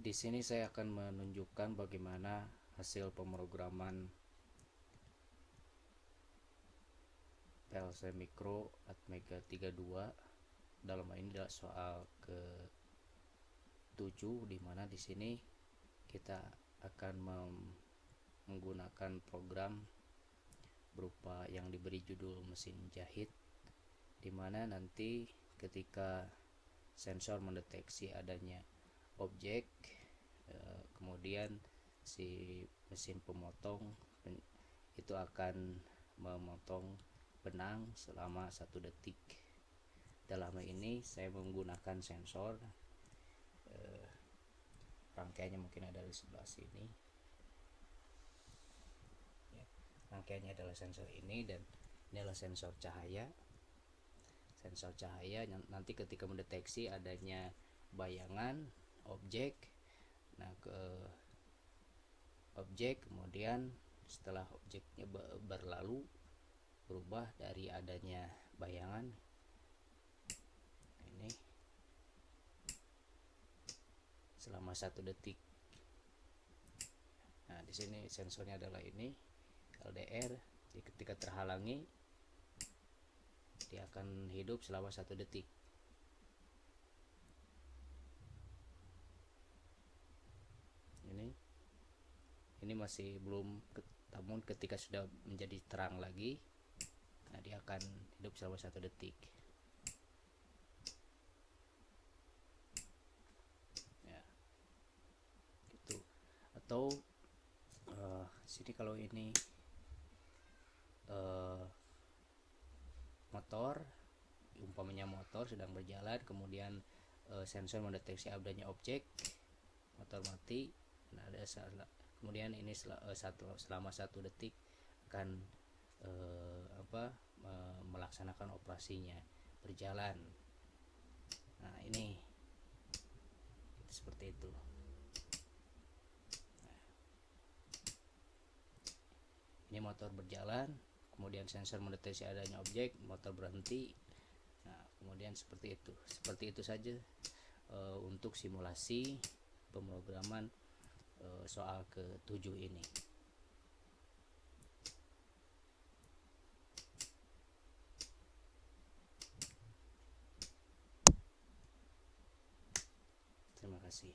Di sini saya akan menunjukkan bagaimana hasil pemrograman PLC Micro Atmega 32. Dalam hal ini adalah soal ke-7, di mana di sini kita akan menggunakan program berupa yang diberi judul mesin jahit, di mana nanti ketika sensor mendeteksi adanya objek, kemudian si mesin pemotong itu akan memotong benang selama 1 detik. Dalam hal ini saya menggunakan sensor, rangkaiannya mungkin ada di sebelah sini ya. Rangkaiannya adalah sensor ini, dan ini adalah sensor cahaya. Sensor cahaya yang nanti ketika mendeteksi adanya bayangan objek, nah ke objek, kemudian setelah objeknya berlalu, berubah dari adanya bayangan ini selama 1 detik. Nah, di sini sensornya adalah ini LDR. Jadi ketika terhalangi, dia akan hidup selama 1 detik. Ini masih belum, namun ketika sudah menjadi terang lagi, nah dia akan hidup selama 1 detik. Ya, gitu. Atau sini kalau ini motor, umpamanya motor sedang berjalan, kemudian sensor mendeteksi adanya objek, motor mati. Nah, ada kemudian ini selama 1 detik akan melaksanakan operasinya, berjalan. Nah, ini seperti itu. Nah, ini motor berjalan, kemudian sensor mendeteksi adanya objek, motor berhenti. Nah, kemudian seperti itu saja untuk simulasi pemrograman soal ke-7 ini. Terima kasih.